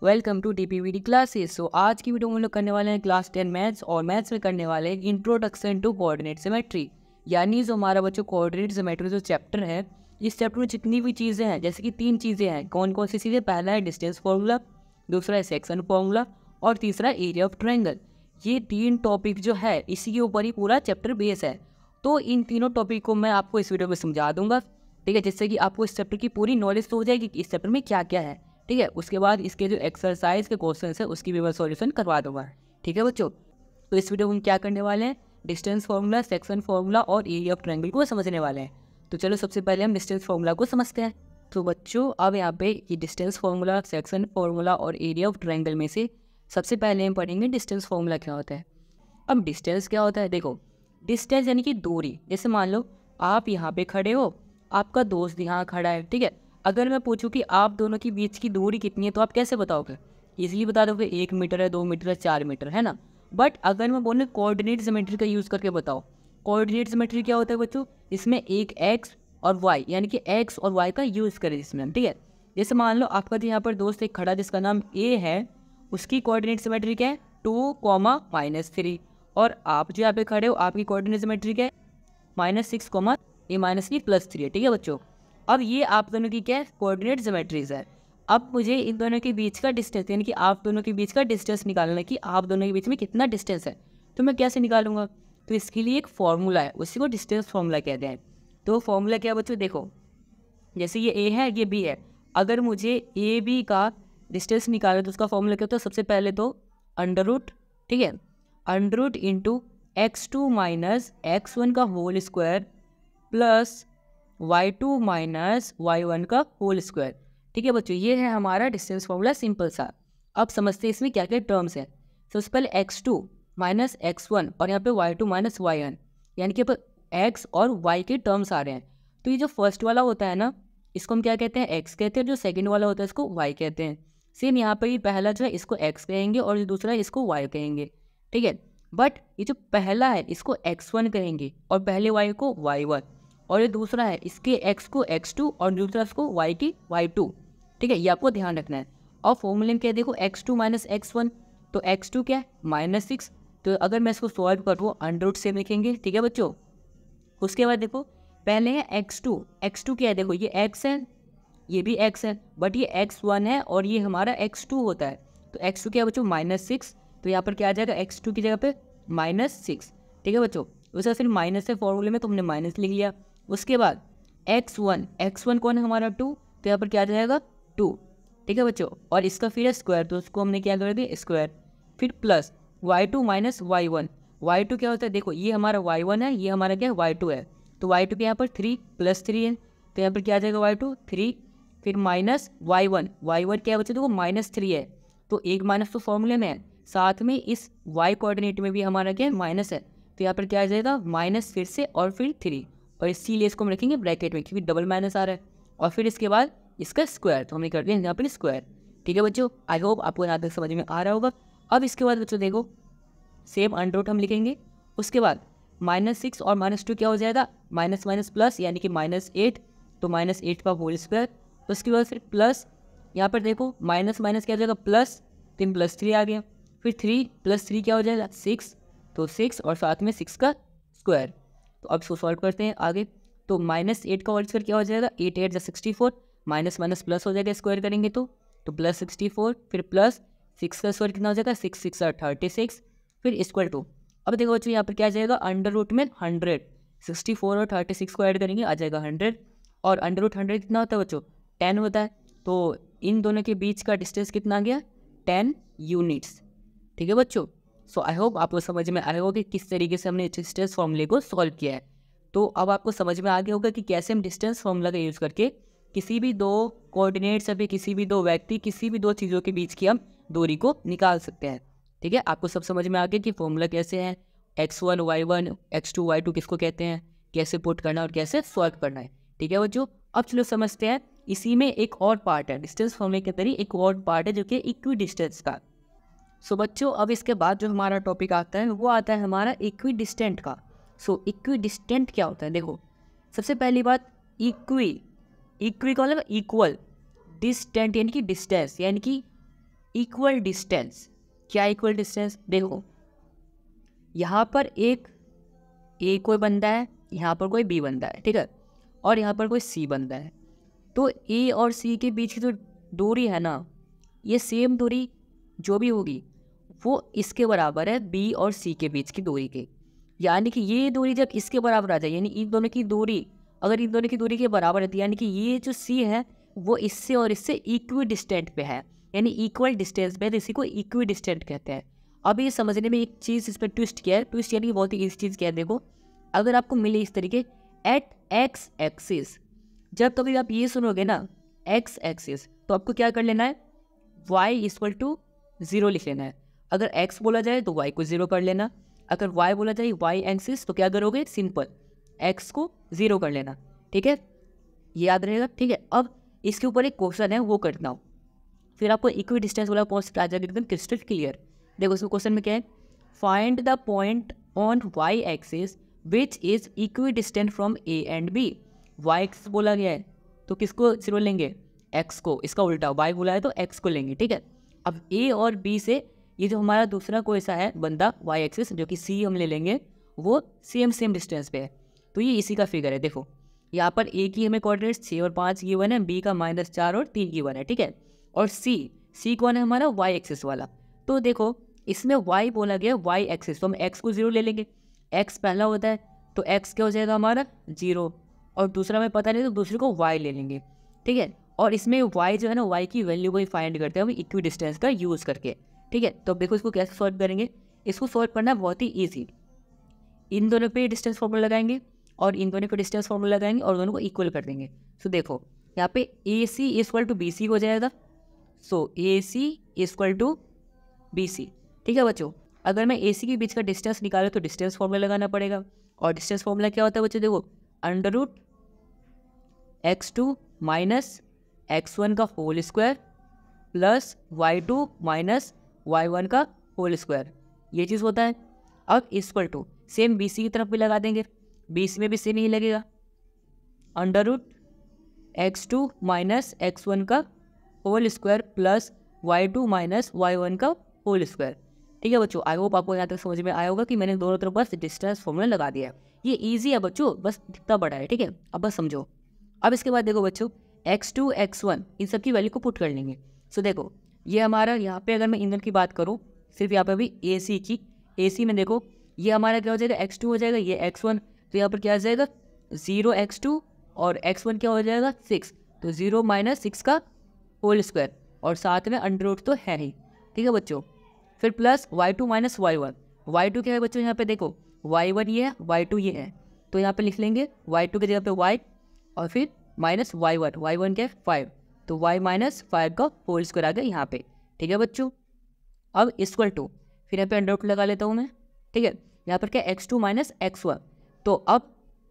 Welcome to DPVD classes. So आज की video में हम लोग करने वाले हैं क्लास 10 मैथ्स और मैथ्स में करने वाले हैं इंट्रोडक्शन टू कोऑर्डिनेट ज्योमेट्री। यानी जो हमारा बच्चों कोऑर्डिनेट ज्योमेट्री जो चैप्टर है, इस चैप्टर में जितनी भी चीज़ें हैं, जैसे कि 3 चीज़ें हैं। कौन कौन सी चीज़ें? पहला है डिस्टेंस फार्मूला, दूसरा है सेक्शन फार्मूला और तीसरा एरिया ऑफ ट्रायंगल। ये 3 टॉपिक जो है इसी के ऊपर ही पूरा चैप्टर बेस है। तो इन तीनों टॉपिक को मैं आपको इस वीडियो में समझा दूंगा, ठीक है, जिससे कि आपको इस चैप्टर की पूरी नॉलेज तो हो जाएगी कि इस चैप्टर में क्या क्या है। ठीक है, उसके बाद इसके जो एक्सरसाइज के क्वेश्चन है उसकी भी मैं सॉल्यूशन करवा दूंगा। ठीक है बच्चों, तो इस वीडियो में हम क्या करने वाले हैं? डिस्टेंस फार्मूला, सेक्शन फार्मूला और एरिया ऑफ ट्रायंगल को समझने वाले हैं। तो चलो सबसे पहले हम डिस्टेंस फार्मूला को समझते हैं। तो बच्चों अब यहाँ पे ये डिस्टेंस फार्मूला, सेक्शन फार्मूला और एरिया ऑफ ट्रायंगल में से सबसे पहले हम पढ़ेंगे डिस्टेंस फार्मूला क्या होता है। अब डिस्टेंस क्या होता है? देखो, डिस्टेंस यानी कि दूरी। जैसे मान लो आप यहाँ पे खड़े हो, आपका दोस्त यहाँ खड़ा है, ठीक है। अगर मैं पूछूं कि आप दोनों के बीच की दूरी कितनी है, तो आप कैसे बताओगे? इजीली बता दोगे 1 मीटर है, 2 मीटर है, 4 मीटर है ना। बट अगर मैं बोलूँ कोऑर्डिनेट ज्योमेट्री का यूज़ करके बताओ, कोऑर्डिनेट ज्योमेट्री क्या होता है बच्चों? इसमें एक एक्स और वाई यानी कि एक्स और वाई का यूज़ करें इसमें, ठीक है। जैसे मान लो आपका जो यहाँ पर दोस्त एक खड़ा जिसका नाम ए है, उसकी कोऑर्डिनेट ज्योमेट्री क्या है? 2, -3। और आप जो यहाँ पे खड़े हो, आपकी कोऑर्डिनेट ज्योमेट्री क्या है? -6, -3 है, ठीक है बच्चों। अब ये आप दोनों की क्या है? कोऑर्डिनेट ज्योमेट्रीज है। अब मुझे इन दोनों के बीच का डिस्टेंस यानी कि आप दोनों के बीच का डिस्टेंस निकालना है कि आप दोनों के बीच में कितना डिस्टेंस है। तो मैं कैसे निकालूंगा? तो इसके लिए एक फॉर्मूला है, उसी को डिस्टेंस फॉर्मूला कहते हैं। तो फॉर्मूला क्या बच्चों? देखो, जैसे ये ए है, ये बी है। अगर मुझे ए बी का डिस्टेंस निकालना तो उसका फॉर्मूला क्या होता है? सबसे पहले तो अंडर रूट, ठीक है, under root into x2 minus x1 का whole square plus y2 minus y1 का होल स्क्वायर। ठीक है बच्चों, ये है हमारा डिस्टेंस फॉर्मूला, सिंपल सा। अब समझते हैं इसमें क्या क्या टर्म्स हैं। सबसे पहले x2 माइनस x1 और यहाँ पे y2 माइनस y1, यानी कि x और y के टर्म्स आ रहे हैं। तो ये जो फर्स्ट वाला होता है ना, इसको हम क्या कहते हैं? x कहते हैं। जो सेकंड वाला होता है इसको y कहते हैं। सेम यहाँ पर ये पहला जो है इसको x कहेंगे और जो दूसरा है इसको y कहेंगे, ठीक है। बट ये जो पहला है इसको x1 कहेंगे और पहले y को y1, और ये दूसरा है इसके x को x2 और दूसरा इसको y की y2, ठीक है। ये आपको ध्यान रखना है। और फॉर्मूले में क्या है? देखो, x2 माइनस x1, तो x2 क्या है? -6। तो अगर मैं इसको सॉल्व करूँ अंडर रूट से लिखेंगे, ठीक है बच्चों। उसके बाद देखो, पहले है x2 क्या है? देखो ये x है, ये भी x है, बट ये x1 है और ये हमारा x2 होता है। तो x2 क्या है बच्चों? -6। तो यहाँ पर क्या आ जाएगा? x2 की जगह पे -6, ठीक है बच्चों। उसके बाद फिर माइनस है फॉर्मूले में, तो हमने माइनस लिख लिया। उसके बाद x1 कौन है हमारा? 2। तो यहाँ पर क्या आ जाएगा? 2, ठीक है बच्चों। और इसका फिर है स्क्वायर, तो उसको हमने क्या कर दिया? स्क्वायर। फिर प्लस y2 माइनस y1 क्या होता है? देखो, ये हमारा y1 है, ये हमारा क्या है? y2 है। तो y2 के यहाँ पर 3 + 3 है, तो यहाँ पर क्या आ जाएगा? y2 3। फिर माइनस y1 क्या है बच्चों? देखो -3 है, तो एक माइनस तो फॉर्मूले में है, साथ में इस y कोऑर्डिनेट में भी हमारा क्या है? माइनस है। तो यहाँ पर क्या आ जाएगा? माइनस फिर से और फिर 3, और इसीलिए इसको हम रखेंगे ब्रैकेट में क्योंकि डबल माइनस आ रहा है। और फिर इसके बाद इसका स्क्वायर, तो हमने कर दिया यहाँ पर स्क्वायर। ठीक है बच्चों, आई होप आपको यहाँ तक समझ में आ रहा होगा। अब इसके बाद बच्चों देखो, सेम अंडर रूट हम लिखेंगे। उसके बाद -6 और -2 क्या हो जाएगा? माइनस माइनस प्लस, यानी कि -8, तो -8 का होल स्क्वायर। उसके बाद फिर प्लस, यहाँ पर देखो माइनस माइनस क्या हो जाएगा? प्लस, 3 + 3 आ गया। फिर 3 + 3 क्या हो जाएगा? 6, तो 6 और साथ में 6 का स्क्वायर। तो अब इसको सॉल्व करते हैं आगे। तो -8 का होल स्क्वायर क्या हो जाएगा? 8 8 64, माइनस माइनस प्लस हो जाएगा स्क्वायर करेंगे तो +64। फिर प्लस 6 का स्क्वायर कितना हो जाएगा? 6 6 36, फिर इक्वल टू। अब देखो बच्चों यहाँ पर क्या आ जाएगा? अंडर रूट में 100, 64 और 36 को ऐड करेंगे, आ जाएगा 100। और अंडर रूट 100 कितना होता है बच्चों? 10 होता है। तो इन दोनों के बीच का डिस्टेंस कितना आ गया? 10 यूनिट्स, ठीक है बच्चों। सो आई होप आपको समझ में आया होगा कि किस तरीके से हमने डिस्टेंस फॉर्मूले को सॉल्व किया है। तो अब आपको समझ में आ गया होगा कि कैसे हम डिस्टेंस फॉर्मूला का यूज़ करके किसी भी दो कोऑर्डिनेट्स या फिर किसी भी दो व्यक्ति, किसी भी दो चीज़ों के बीच की हम दूरी को निकाल सकते हैं। ठीक है, आपको सब समझ में आ गया कि फॉर्मूला कैसे है, x1 y1 x2 y2 किसको कहते हैं, कैसे पुट करना है और कैसे सॉल्व करना है। ठीक है बच्चों, अब चलो समझते हैं। इसी में एक और पार्ट है, डिस्टेंस फॉर्मूले के अंदर ही एक और पार्ट है जो कि इक्वी डिस्टेंस का। सो बच्चों, अब इसके बाद जो हमारा टॉपिक आता है वो आता है हमारा इक्वी डिस्टेंट का। सो इक्वी डिस्टेंट क्या होता है? देखो, सबसे पहली बात, इक्वी का मतलब इक्वल, डिस्टेंट यानी कि डिस्टेंस, यानी कि इक्वल डिस्टेंस। क्या इक्वल डिस्टेंस? देखो यहाँ पर एक ए कोई बंदा है, यहाँ पर कोई बी बंदा है, ठीक है, और यहाँ पर कोई सी बंदा है। तो ए और सी के बीच की जो दूरी है ना, ये सेम दूरी जो भी होगी वो इसके बराबर है बी और सी के बीच की दूरी के। यानी कि ये दूरी जब इसके बराबर आ जाए, यानी इन दोनों की दूरी अगर इन दोनों की दूरी के बराबर है, यानी कि ये जो सी है वो इससे और इससे इक्वी डिस्टेंट पे है, यानी इक्वल डिस्टेंस पे है, तो इसी को इक्वी डिस्टेंट कहते हैं। अब ये समझने में एक चीज़ इस पर ट्विस्ट किया है, ट्विस्ट यानी बहुत ही इस चीज़ क्या है, देखो अगर आपको मिले इस तरीके एट एक्स एक्सिस, जब कभी आप ये सुनोगे ना एक्स एक्सिस, तो आपको क्या कर लेना है, वाई इक्वल टू 0 लिख लेना है। अगर एक्स बोला जाए तो वाई को 0 कर लेना, अगर वाई बोला जाए वाई एक्सिस तो क्या करोगे, सिंपल एक्स को 0 कर लेना, ठीक है, ये याद रहेगा, ठीक है। अब इसके ऊपर एक क्वेश्चन है वो करना हो, फिर आपको इक्वी डिस्टेंस वाला कॉन्सेप्ट आ जाएगा एकदम क्रिस्टल क्लियर। देखो इसमें क्वेश्चन में क्या है, find the point on y axis which is equidistant from A and B. Y axis बोला गया है तो किसको 0 लेंगे, एक्स को, इसका उल्टा वाई बोला है तो एक्स को लेंगे, ठीक है। अब ए और बी से ये जो हमारा दूसरा कोई सा है बंदा वाई एक्सिस जो कि सी हम ले लेंगे, वो सेम डिस्टेंस पे है, तो ये इसी का फिगर है। देखो यहाँ पर ए की हमें कोऑर्डिनेट्स 6 और 5 गिवन है, बी का -4 और 3 गिवन है, ठीक है। और सी कौन है हमारा, वाई एक्सिस वाला। तो देखो इसमें वाई बोला गया वाई एक्सिस, तो हम एक्स को 0 ले लेंगे, एक्स पहला होता है तो एक्स क्या हो जाएगा हमारा 0, और दूसरा हमें पता नहीं तो दूसरे को वाई ले लेंगे, ठीक है। और इसमें वाई जो है ना, वाई की वैल्यू को ही फाइंड करते हैं हम इक्वी डिस्टेंस का यूज़ करके, ठीक है। तो देखो इसको कैसे सॉल्व करेंगे, इसको सॉल्व करना बहुत ही ईजी, इन दोनों पे डिस्टेंस फॉर्मूला लगाएंगे और इन दोनों पे डिस्टेंस फॉर्मूला लगाएंगे और दोनों को इक्वल कर देंगे। सो देखो यहाँ पे ए सी इक्वल टू बी सी हो जाएगा, सो ए सी इक्वल टू बी सी, ठीक है बच्चों। अगर मैं ए सी के बीच का डिस्टेंस निकालूँ तो डिस्टेंस फॉर्मूला लगाना पड़ेगा, और डिस्टेंस फॉर्मूला क्या होता है बच्चों, देखो √x2 माइनस x1 का whole square plus y2 minus y1 का होल स्क्वायर, ये चीज़ होता है। अब equal to same B C की तरफ भी लगा देंगे, बी सी में भी सेम ही लगेगा, √x2 माइनस x1 का whole square plus y2 minus y1 का होल स्क्वायर, ठीक है बच्चों। आई होप आपको यहाँ तक समझ में आया होगा कि मैंने दोनों तरफ बस डिस्टेंस फॉर्मूला लगा दिया है, ये इजी है बच्चों, बस दिखता बड़ा है, ठीक है। अब बस समझो। अब इसके बाद देखो बच्चों x2 x1 इन सब की वैल्यू को पुट कर लेंगे। सो देखो ये हमारा यहाँ पे अगर मैं इन की बात करूँ सिर्फ यहाँ पे भी ए सी की, ए सी में देखो ये हमारा क्या हो जाएगा x2 हो जाएगा, ये x1, तो यहाँ पर क्या आ जाएगा 0x2 और x1 क्या हो जाएगा 6, तो 0 माइनस 6 का होल स्क्वायर और साथ में अंडर तो है ही, ठीक है बच्चों। फिर plus y2 minus y1, y2 क्या है बच्चों, यहाँ पे देखो y1 ये है y2 ये है, तो यहाँ पे लिख लेंगे y2 की जगह पे y और फिर माइनस y1 क्या है 5, तो y माइनस 5 का होल स्क्वायर आ गया यहाँ पे, ठीक है बच्चों। अब इक्वल टू फिर यहाँ पे अंडर लगा लेता हूँ मैं, ठीक है। यहाँ पर क्या x2 माइनस x1, तो अब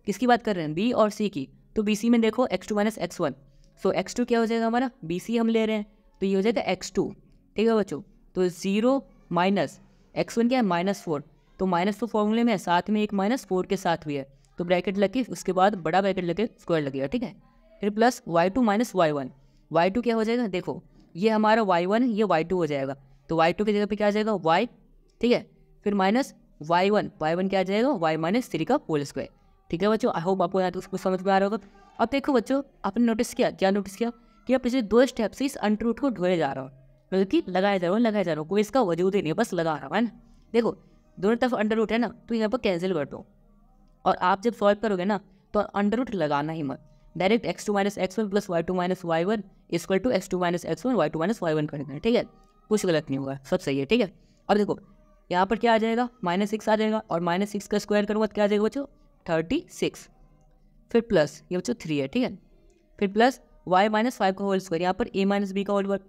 किसकी बात कर रहे हैं, बी और सी की, तो बी सी में देखो x2 माइनस x1, सो x2 क्या हो जाएगा हमारा, बी सी हम ले रहे हैं तो ये हो जाएगा x2, ठीक है बच्चों। तो 0 माइनस x1 क्या है -4, तो माइनस तो फॉर्मूले में है, साथ में एक -4 के साथ भी है, तो ब्रैकेट लगे उसके बाद बड़ा ब्रैकेट लगे स्क्वायर लगेगा, ठीक है। फिर plus y2 minus y1, y2 क्या हो जाएगा, देखो ये हमारा y1 ये y2 हो जाएगा, तो y2 की जगह पे क्या आ जाएगा y, ठीक है। फिर माइनस y1 क्या आ जाएगा y माइनस 3 का होल स्क्वायर, ठीक है बच्चों। आई होप आपको यहाँ तक उसको समझ में आ रहा होगा। अब देखो बच्चों आपने नोटिस किया, क्या नोटिस किया कि आप पिछले 2 स्टेप से इस अंडर रूट को ढोए जा रहा हूँ, मतलब कि लगाया जा रहा हूँ, कोई इसका वजूद ही नहीं है, बस लगा रहा हूँ, है ना। देखो दोनों तरफ अंडर रूट है ना, तो यहाँ पर कैंसिल कर दो, और आप जब सॉल्व करोगे ना तो अंडर रूट लगाना ही मत, direct x2 minus x1 plus y2 minus y1 equal to x2 minus x1 y2 minus y1 कर देना, ठीक है। कुछ गलत नहीं होगा, सब सही है, ठीक है। अब देखो यहाँ पर क्या आ जाएगा -6 आ जाएगा, और -6 का स्क्वायर करूँगा तो क्या आ जाएगा बच्चों 36, फिर प्लस ये बच्चों 3 है, ठीक है। फिर प्लस y माइनस 5 का होल स्क्वायर, यहाँ पर a माइनस बी का होल स्क्वायर,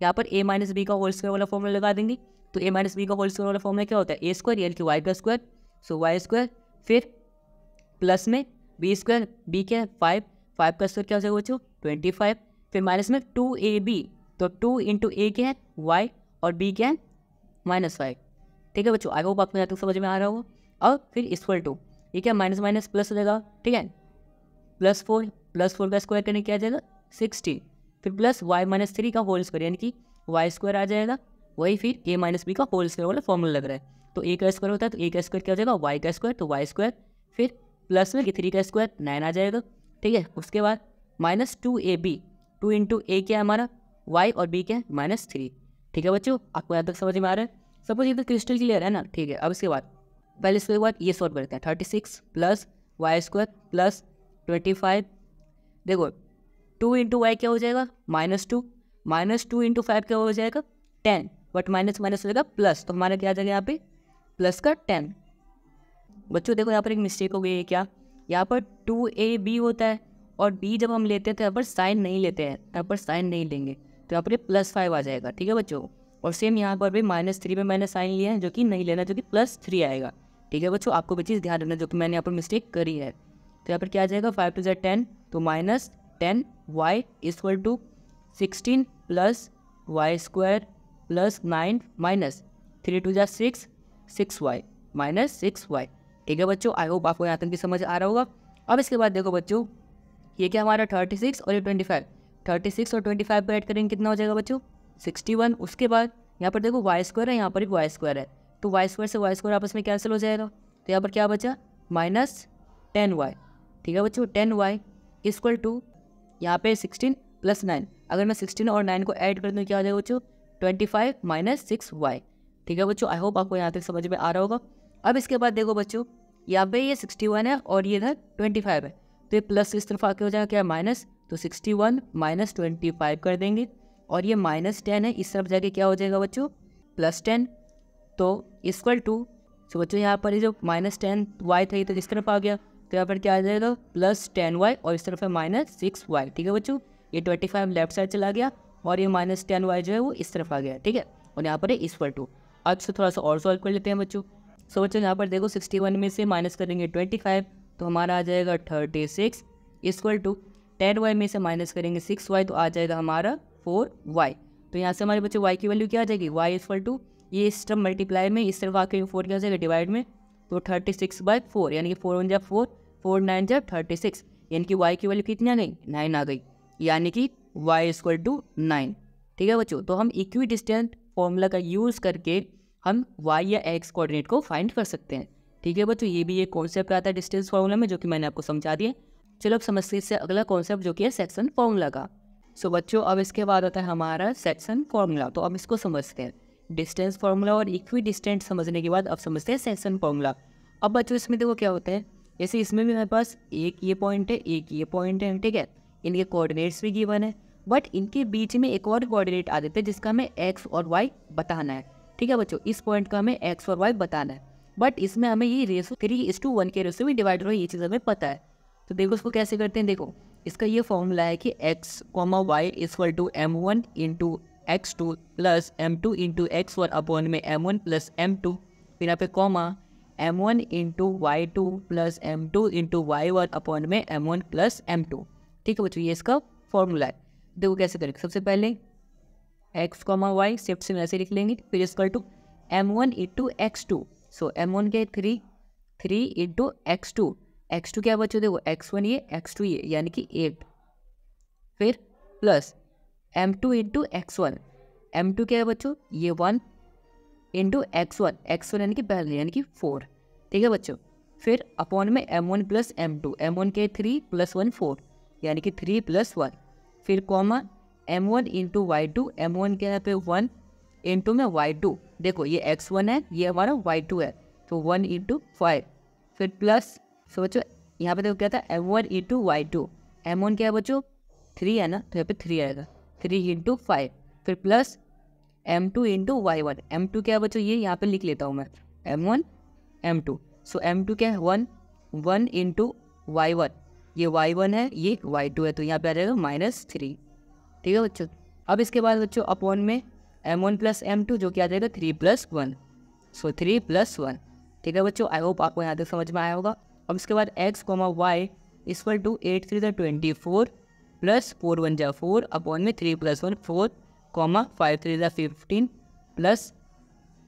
यहाँ पर a माइनस बी का होल स्क्वायर वाला फॉर्मूला लगा देंगे, तो a माइनस बी का होल स्क्वायर वाला फॉर्मूला क्या होता है a स्क्वायर यानी कि y का स्क्वायर, सो y स्क्वायर, फिर प्लस में b स्क्वायर, b क्या है 5 का स्क्वायर क्या हो जाएगा बच्चों 25, फिर माइनस में 2ab, तो 2 इंटू a क्या है y और b क्या है -5, ठीक है बच्चों। आई होप आपको यहाँ तक समझ में आ रहा होगा। अब फिर इक्वल टू ये क्या माइनस माइनस प्लस हो जाएगा, ठीक है, +4 का स्क्वायर करने क्या आ जाएगा 60, फिर प्लस y माइनस 3 का होल स्क्वायर यानी कि वाई स्क्वायर आ जाएगा, वही फिर ए माइनस बी का होल स्क्वायर वाला फॉर्मूला लग रहा है। तो ए का स्क्वायर होता है तो ए का स्क्वायर क्या हो जाएगा, वाई का स्क्वायर, तो वाई स्क्वायर, फिर प्लस में 3 का स्क्वायर 9 आ जाएगा, ठीक है। उसके बाद माइनस 2ab, 2 इंटू ए क्या है हमारा वाई और बी क्या है -3, ठीक है बच्चों। आपको यहाँ तक समझ में आ रहा है, सपोज ये तो क्रिस्टल क्लियर है ना, ठीक है। अब इसके बाद पहले इसके बाद ये सॉल्व करते हैं, 36 प्लस वाई स्क्वायर प्लस 25, देखो 2 इंटू वाई क्या हो जाएगा -2, -2 इंटू 5 क्या हो जाएगा 10, बट माइनस माइनस हो जाएगा प्लस, तो हमारा क्या आ जाएगा यहाँ पे प्लस का 10। बच्चों देखो यहाँ पर एक मिस्टेक हो गई है, क्या यहाँ पर 2ab होता है और b जब हम लेते हैं तो यहाँ पर साइन नहीं लेते हैं, यहाँ पर साइन नहीं लेंगे, तो यहाँ पर ये +5 आ जाएगा, ठीक है बच्चों। और सेम यहाँ पर भी -3 में मैंने साइन लिया है जो कि नहीं लेना, जो कि +3 आएगा, ठीक है बच्चों। आपको भी चीज़ ध्यान रखना जो कि मैंने यहाँ पर मिस्टेक करी है। तो यहाँ पर क्या आ जाएगा 5 × 10, तो -10 y = 16 plus y square plus 9 minus 3 × 2 = 6, 6y -6y, ठीक है बच्चों। आई होप आपको यहाँ तक भी समझ आ रहा होगा। अब इसके बाद देखो बच्चों, ये क्या हमारा 36 और ये 25, 36 और 25 को ऐड करेंगे कितना हो जाएगा बच्चों 61। उसके बाद यहाँ पर देखो वाई स्क्वायर है, यहाँ पर भी वाई स्क्वायर है, तो वाई स्क्वायर से वाई स्क्वायर आपस में कैंसिल हो जाएगा, तो यहाँ पर क्या बचा -10y, ठीक है बच्चों। 10y = यहाँ पे 16 प्लस 9, अगर मैं 16 और 9 को ऐड कर दूँ क्या हो जाएगा बच्चों 25 - 6y, ठीक है बच्चों। आई होप आपको यहाँ तक समझ में आ रहा होगा। अब इसके बाद देखो बच्चों, यहाँ पे ये 61 है और ये इधर 25 है, तो ये प्लस इस तरफ आके हो जाएगा क्या माइनस, तो 61 - 25 कर देंगे, और ये -10 है, इस तरफ जाके क्या हो जाएगा बच्चों +10, तो = तो बच्चों यहाँ पर ये जो -10y था ये तो इस तरफ आ गया, तो यहाँ पर क्या आ जाएगा +10y और इस तरफ है -6y, ठीक है बच्चों। ये 25 लेफ्ट साइड चला गया और ये -10y जो है वो इस तरफ आ गया, ठीक है। और यहाँ पर है = अब से थोड़ा सा और सॉल्व कर लेते हैं बच्चों। सो बच्चों यहाँ पर देखो 61 में से माइनस करेंगे 25, तो हमारा आ जाएगा 36 = 10y में से माइनस करेंगे 6y, तो आ जाएगा हमारा 4y। तो यहाँ से हमारे बच्चे y की वैल्यू क्या आ जाएगी, y = ये इस तरफ मल्टीप्लाई में, इस तरफ आके 4 क्या आ जाएगा डिवाइड में, तो 36/4, यानी कि 4 × 1 = 4, 4 × 9 = 36, यानी कि y की वैल्यू कितनी आ गई 9 आ गई, यानी कि y = 9, ठीक है बच्चों। तो हम इक्वी डिस्टेंट फॉर्मूला का यूज़ करके हम y या x कोऑर्डिनेट को फाइंड कर सकते हैं, ठीक है बच्चों। ये भी एक कॉन्सेप्ट आता है डिस्टेंस फार्मूला में, जो कि मैंने आपको समझा दिया। चलो अब समझते हैं इससे अगला कॉन्सेप्ट जो कि है सेक्शन फार्मूला का। सो बच्चों अब इसके बाद होता है हमारा सेक्शन फार्मूला, तो अब इसको समझते हैं। डिस्टेंस फार्मूला और इक्वी डिस्टेंट समझने के बाद अब समझते हैं सेक्शन फार्मूला। अब बच्चों इसमें देखो क्या होता है, जैसे इसमें भी हमारे पास एक ये पॉइंट है, एक ये पॉइंट है, ठीक है। इनके कोऑर्डिनेट्स भी गिवन है, बट इनके बीच में एक और कोऑर्डिनेट आ देते हैं जिसका हमें x और y बताना है, ठीक है बच्चों। इस पॉइंट का हमें x और y बताना है, बट इसमें हमें ये रेशो 3:1 के रेशो में डिवाइड हो रहा है, ये चीज़ हमें पता है। तो देखो इसको कैसे करते हैं, देखो इसका ये फॉर्मूला है कि x, y = m1 × x2 plus m2 × x1 upon में m1 प्लस m2, फिर यहाँ पे comma m1 × y2 plus m2 × y1 upon में m1 प्लस m2, ठीक है बच्चों। ये इसका फॉर्मूला है। देखो कैसे करेंगे, सबसे पहले x, y शिफ्ट से ऐसे लिख लेंगे, फिर = m1 × x2, सो m1 के 3 × x2, x2 क्या बच्चों देखो x1 ये x2 ये यानी कि 8, फिर प्लस m2 × x1, m2 क्या है बच्चों ये 1 × x1, x1 यानी कि पहले यानी कि 4, ठीक है बच्चों। फिर अपॉन में m1 प्लस m2, m1 के 3 + 1 4 यानी कि 3 + 1, फिर कॉमा m1 × y2, m1 क्या है पे 1 × में y2, देखो ये x1 है ये हमारा y2 है, तो 1 × 5, फिर प्लस, सो बच्चों यहाँ पे देखो क्या था m1 × y2, m1 क्या है बच्चों 3 है ना, तो यहाँ पे 3 आएगा, 3 × 5, फिर प्लस m2 × y1, m2 क्या है बच्चों ये यहाँ पे लिख लेता हूँ मैं m1 m2, सो m2 क्या है 1 × y1, ये y1 है ये y2 है, तो यहाँ पे आ जाएगा -3, ठीक है बच्चों। अब इसके बाद बच्चों अपॉन में m1 प्लस m2 जो कि आ जाएगा 3 + 1, सो 3 + 1, ठीक है बच्चों। आई होप आपको यहाँ तक समझ में आया होगा। अब इसके बाद x, y = 8 × 3 = 24 प्लस 4 × 1 = 4 अपॉन में 3 + 1 4, 5 × 3 = 15 प्लस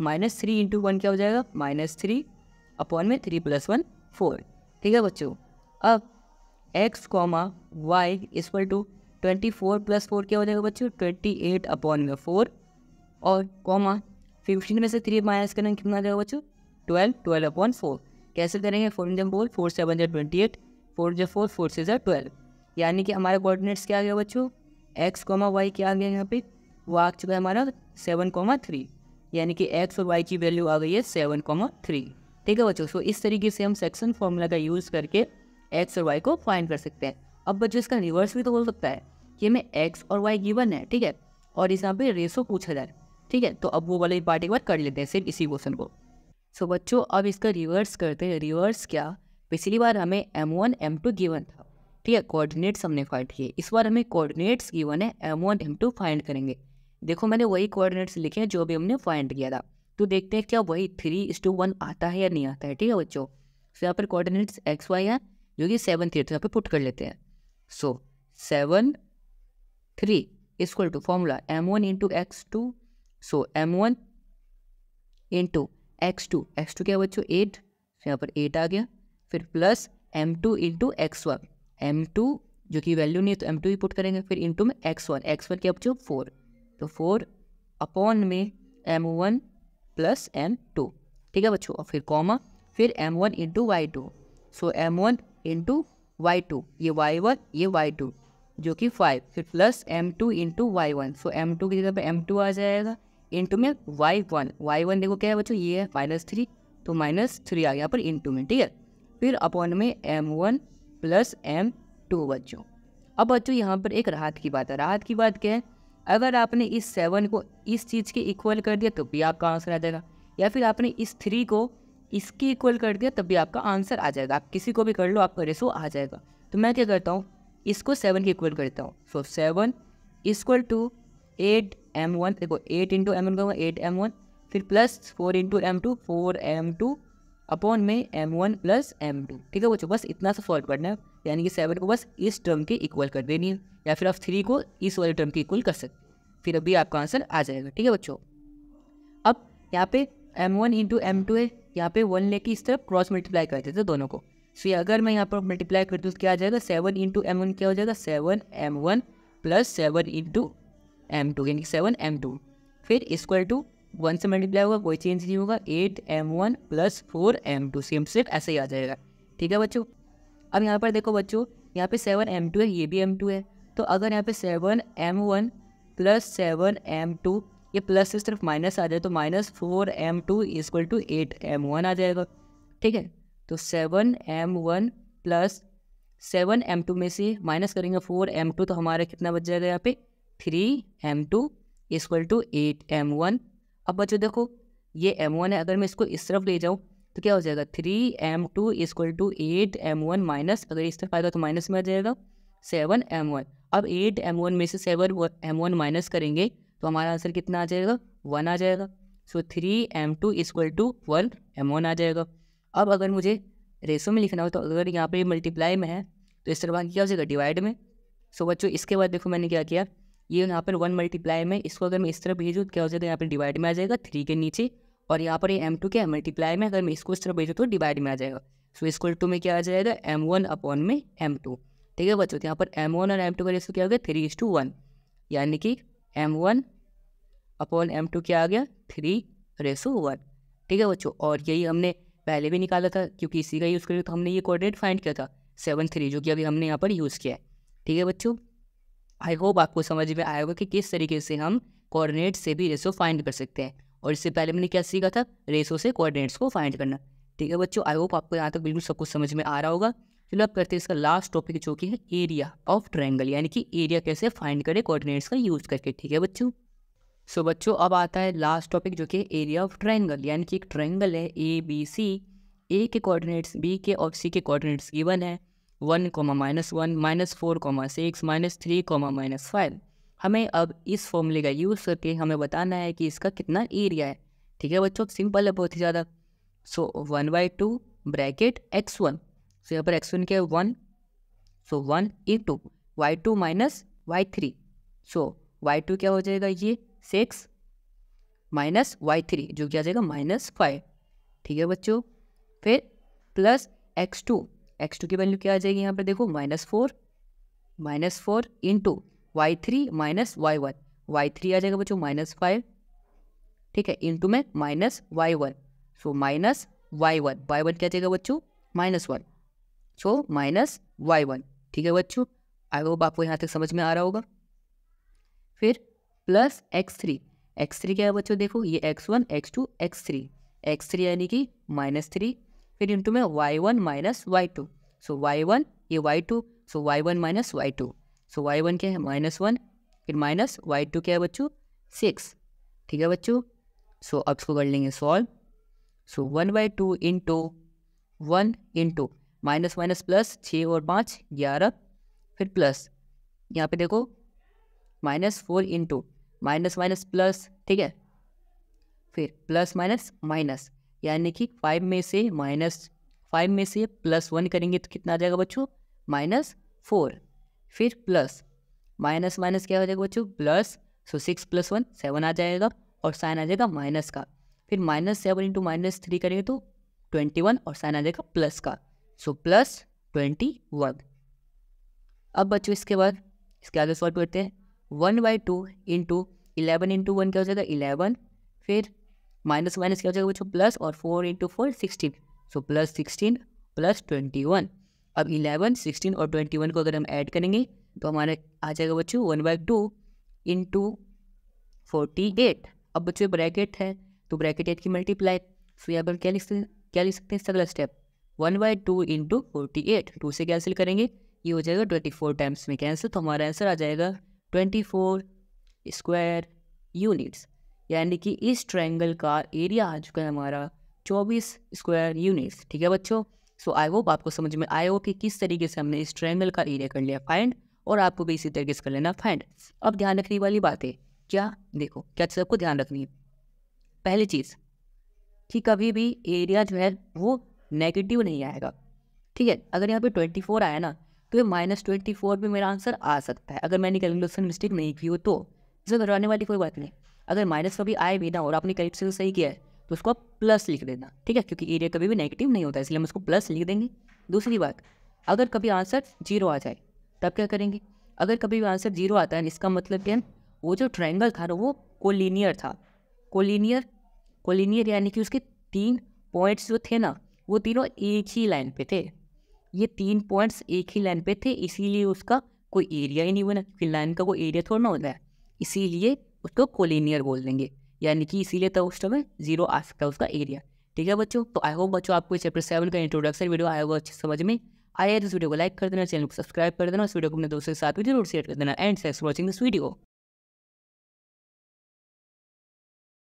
-3 × 1 क्या हो जाएगा -3 अपॉन में 3 + 1 4, ठीक है बच्चों। अब x, y = 24 + 4 क्या हो जाएगा बच्चों 28 अपॉन में 4 और कॉमा 15 में से 3 माइनस करेंगे कितना आ जाएगा बच्चों 12/4। कैसे करेंगे 4 4 7 28 4 4 4 6 12, यानी कि हमारे कोऑर्डिनेट्स क्या आ गया बच्चों x, y क्या आ गया यहाँ पे, वो आ चुका है हमारा 7,3, यानी कि x और y की वैल्यू आ गई है 7,3। ठीक है बच्चों, सो इस तरीके से हम सेक्शन फॉर्मूला का यूज़ करके x और y को फाइंड कर सकते हैं। अब बच्चों इसका रिवर्स भी तो हो सकता है कि हमें x और y गिवन है, ठीक है, और इस यहाँ पे रेशो पूछा जाए, ठीक है, तो अब वो वाले पार्ट एक बार कर लेते हैं सिर्फ इसी क्वेश्चन को। सो बच्चों अब इसका रिवर्स करते हैं। रिवर्स क्या, पिछली बार हमें m1 m2 गिवन था, ठीक है, कोऑर्डिनेट्स हमने फाइंड किए, इस बार हमें कोऑर्डिनेट्स गिवन है m1 m2 फाइंड करेंगे। देखो मैंने वही कोऑर्डिनेट्स लिखे हैं जो भी हमने फाइंड किया था, तो देखते हैं क्या वही 3:1 आता है या नहीं आता है। ठीक है बच्चों, सो यहाँ पर कोऑर्डिनेट्स एक्स वाई है जो कि 7 3, तो यहाँ पे पुट कर लेते हैं। So 7 3 equal to formula m1 into x2, so m1 into x2 क्या है बच्चों 8, यहाँ पर 8 आ गया, फिर plus m2 into x1, m2 जो कि वैल्यू नहीं है तो m2 ही पुट करेंगे, फिर इंटू में x1 क्या बच्चों 4, तो 4 अपॉन में m1 प्लस m2। ठीक है बच्चों, और फिर कॉमा फिर m1 इंटू y2, सो m1 इंटू y2 ये y1 ये y2 जो कि 5, फिर प्लस m2 इंटू y1, सो m2 की जगह पे m2 आ जाएगा, इंटू में y1 देखो क्या है बच्चों ये है -3, तो -3 आ गया यहाँ पर इंटू में, ठीक है, फिर अपॉन में m1 प्लस m2 बच्चों। अब बच्चों यहाँ पर एक राहत की बात है। राहत की बात क्या है, अगर आपने इस 7 को इस चीज़ के इक्वल कर दिया तो भी आपका आंसर आ जाएगा, या फिर आपने इस 3 को इसके इक्वल कर दिया तब भी आपका आंसर आ जाएगा। आप किसी को भी कर लो आपका रेशो आ जाएगा। तो मैं क्या करता हूँ, इसको 7 के इक्वल करता हूँ, सो 7 इक्वल टू 8m1, देखो 8 इंटू m1 का 8m1, फिर plus 4 into m2 4m2 upon में m1 प्लस m2। ठीक है बच्चों, बस इतना सा सॉल्व करना है, यानी कि 7 को बस इस टर्म के इक्वल कर देनी है, या फिर आप 3 को इस वाले टर्म के इक्वल कर सकते हैं, फिर अभी आपका आंसर आ जाएगा। ठीक है बच्चों, अब यहाँ पे m1 इंटू m2 है, यहाँ पे 1 लेके इस तरफ क्रॉस मल्टीप्लाई कर देते दोनों को। सो अगर मैं यहाँ पर मल्टीप्लाई करती हूँ तो क्या आ जाएगा 7 इंटू m1 क्या हो जाएगा 7m1 प्लस 7 इंटू m2 यानी 7m2, फिर इक्वल टू 1 से मल्टीप्लाई होगा कोई चेंज नहीं होगा 8m1 प्लस 4m2, सेम सिर्फ ऐसे ही आ जाएगा। ठीक है बच्चों, अब यहाँ पर देखो बच्चों यहाँ पे 7m2 है, ये भी m2 है, तो अगर यहाँ पे 7m1 प्लस 7m2 ये प्लस इस तरफ माइनस आ जाए तो -4m2 इक्वल टू 8m1 आ जाएगा। ठीक है, तो 7m1 प्लस 7m2 में से माइनस करेंगे 4m2, तो हमारा कितना बच जाएगा यहाँ पे 3m2 इक्वल टू 8m1। अब बच्चों देखो ये m1 है, अगर मैं इसको इस तरफ ले जाऊँ तो क्या हो जाएगा 3m2 equal to 8m1 minus, अगर इस तरफ आएगा तो माइनस में आ जाएगा 7m1। अब 8m1 में से 7m1 माइनस करेंगे तो हमारा आंसर कितना आ जाएगा 1 आ जाएगा। सो 3m2 इक्वल टू 1m1 आ जाएगा। अब अगर मुझे रेशो में लिखना हो तो अगर यहाँ पे मल्टीप्लाई में है तो इस तरफ आगे क्या हो जाएगा डिवाइड में। सो बच्चों इसके बाद देखो मैंने क्या किया, ये यहाँ पर 1 मल्टीप्लाई में, इसको अगर मैं इस तरफ भेजूँ तो क्या हो जाएगा यहाँ पर डिवाइड में आ जाएगा 3 के नीचे, और यहाँ पर ये m2 क्या है मल्टीप्लाई में, अगर मैं इसको इस तरफ भेजूँ तो डिवाइड में आ जाएगा। सो इक्वल टू में क्या आ जाएगा m1 अपॉन में m2। ठीक है बच्चों, तो यहाँ पर m1 और m2 का रेशो क्या हो गया 3:1, यानी कि m1 अपॉन m2 क्या आ गया 3:1। ठीक है बच्चों, और यही हमने पहले भी निकाला था क्योंकि इसी का यूज़ करें तो हमने ये कोऑर्डिनेट फाइंड किया था 7 3, जो कि अभी हमने यहाँ पर यूज़ किया है। ठीक है बच्चों, आई होप आपको समझ में आया होगा कि किस तरीके से हम कोऑर्डिनेट से भी रेशो फाइंड कर सकते हैं, और इससे पहले मैंने क्या सीखा था रेशो से कोऑर्डिनेट्स को फाइंड करना। ठीक है बच्चों, आई होप आपको यहाँ तक बिल्कुल सब कुछ समझ में आ रहा होगा। चलो अब करते हैं इसका लास्ट टॉपिक जो कि है एरिया ऑफ ट्रायंगल, यानी कि एरिया कैसे फाइंड करें कोऑर्डिनेट्स का यूज़ करके। ठीक है बच्चों, सो बच्चों अब आता है लास्ट टॉपिक जो कि एरिया ऑफ ट्रायंगल, यानी कि एक ट्रायंगल है ABC, ए के कोऑर्डिनेट्स बी के और सी के कोऑर्डिनेट्स गिवन है 1, -1, -4, 6, -3, -5। हमें अब इस फॉर्मूले का यूज़ करके हमें बताना है कि इसका कितना एरिया है। ठीक है बच्चों, सिंपल है बहुत ही ज़्यादा। सो 1/2 ब्रैकेट x1, सो यहाँ पर x1 क्या है 1, सो 1 इंटू y2 माइनस y3, सो y2 क्या हो जाएगा ये 6 माइनस y3 जो क्या आ जाएगा -5। ठीक है बच्चों, फिर प्लस x2 की वैल्यू क्या आ जाएगी यहाँ पर देखो -4 into y3 minus y1, y3 आ जाएगा बच्चों -5, ठीक है, इंटू में -y1, सो -y1, y1 क्या जाएगा बच्चों, -1, सो -y1, ठीक है बच्चों, आई होप आपको यहाँ तक समझ में आ रहा होगा। फिर प्लस x3, x3 क्या है बच्चों, देखो ये x1 x2 x3, x3 यानी कि -3, फिर इंटू में y1 -y2, सो y1 ये y2, सो y1 -y2, सो y1 क्या है -1, फिर -y2 क्या है बच्चों 6, ठीक है बच्चों। सो अब इसको कर लेंगे सॉल्व, सो 1/2 into 1 into minus minus plus 6 और 5 11, फिर प्लस यहाँ पे देखो -4 इंटू माइनस माइनस प्लस, ठीक है, फिर प्लस माइनस माइनस, यानी कि 5 में से +1 करेंगे तो कितना आ जाएगा बच्चों, -4, फिर प्लस माइनस माइनस क्या हो जाएगा बच्चों प्लस, सो 6 + 1 7 आ जाएगा और साइन आ जाएगा माइनस का, फिर -7 इंटू -3 करेंगे तो 21 और साइन आ जाएगा प्लस का, सो +21। अब बच्चों इसके बाद इसके आगे सॉल्व करते हैं, 1/2 इंटू 11 इंटू 1 क्या हो जाएगा 11, फिर माइनस माइनस क्या हो जाएगा बच्चों प्लस, और 4 इंटू 4 16, सो +16 +21। अब 11 16 और 21 को अगर हम ऐड करेंगे तो हमारे आ जाएगा बच्चों 1/2 इंटू 48। अब बच्चों ब्रैकेट है तो ब्रैकेट 8 की मल्टीप्लाई, सो यहाँ पर क्या लिख सकते हैं अगला स्टेप, 1/2 इंटू 48, 2 से कैंसिल करेंगे ये हो जाएगा 24 टाइम्स में कैंसिल, तो हमारा आंसर आ जाएगा 24 स्क्वायर यूनिट्स, यानी कि इस ट्रायंगल का एरिया आ चुका है हमारा 24 स्क्वायर यूनिट्स, ठीक है बच्चों। सो आई होप आपको समझ में आया हो कि किस तरीके से हमने इस ट्रायंगल का एरिया कर लिया फाइंड, और आपको भी इसी तरीके से कर लेना फाइंड। अब ध्यान रखने वाली बात है क्या, देखो क्या सबको ध्यान रखनी है, पहली चीज़ कि कभी भी एरिया जो है वो नेगेटिव नहीं आएगा, ठीक है। अगर यहाँ पे 24 आया ना तो ये -24 पे मेरा आंसर आ सकता है, अगर मैंने कैलकुलेशन मिस्टेक नहीं की हो तो, इसे घबराने वाली कोई बात नहीं। अगर माइनस कभी आए भी ना और आपने कैलकुलेशन सही किया है तो उसको आप प्लस लिख देना, ठीक है, क्योंकि एरिया कभी भी नेगेटिव नहीं होता, इसलिए हम उसको प्लस लिख देंगे। दूसरी बात, अगर कभी आंसर 0 आ जाए तब क्या करेंगे, अगर कभी भी आंसर 0 आता है इसका मतलब क्या है, वो जो ट्रायंगल था ना वो कोलिनियर था, कोलिनियर यानी कि उसके 3 पॉइंट्स जो थे ना वो तीनों एक ही लाइन पे थे, ये 3 पॉइंट्स एक ही लाइन पे थे, इसीलिए उसका कोई एरिया ही नहीं बना, क्योंकि लाइन का कोई एरिया थोड़ा ना होता है, इसीलिए उसको कोलिनियर बोल देंगे, यानी कि इसीलिए तो उस समय 0 आ सकता है उसका एरिया, ठीक है बच्चों। तो आई होप बच्चों आपको चैप्टर 7 का इंट्रोडक्शन वीडियो आया होगा अच्छे समझ में आया, तो इस वीडियो को लाइक कर देना, चैनल को सब्सक्राइब कर देना, इस वीडियो को अपने दोस्तों के साथ भी जरूर शेयर कर देना, and thanks for watching this video.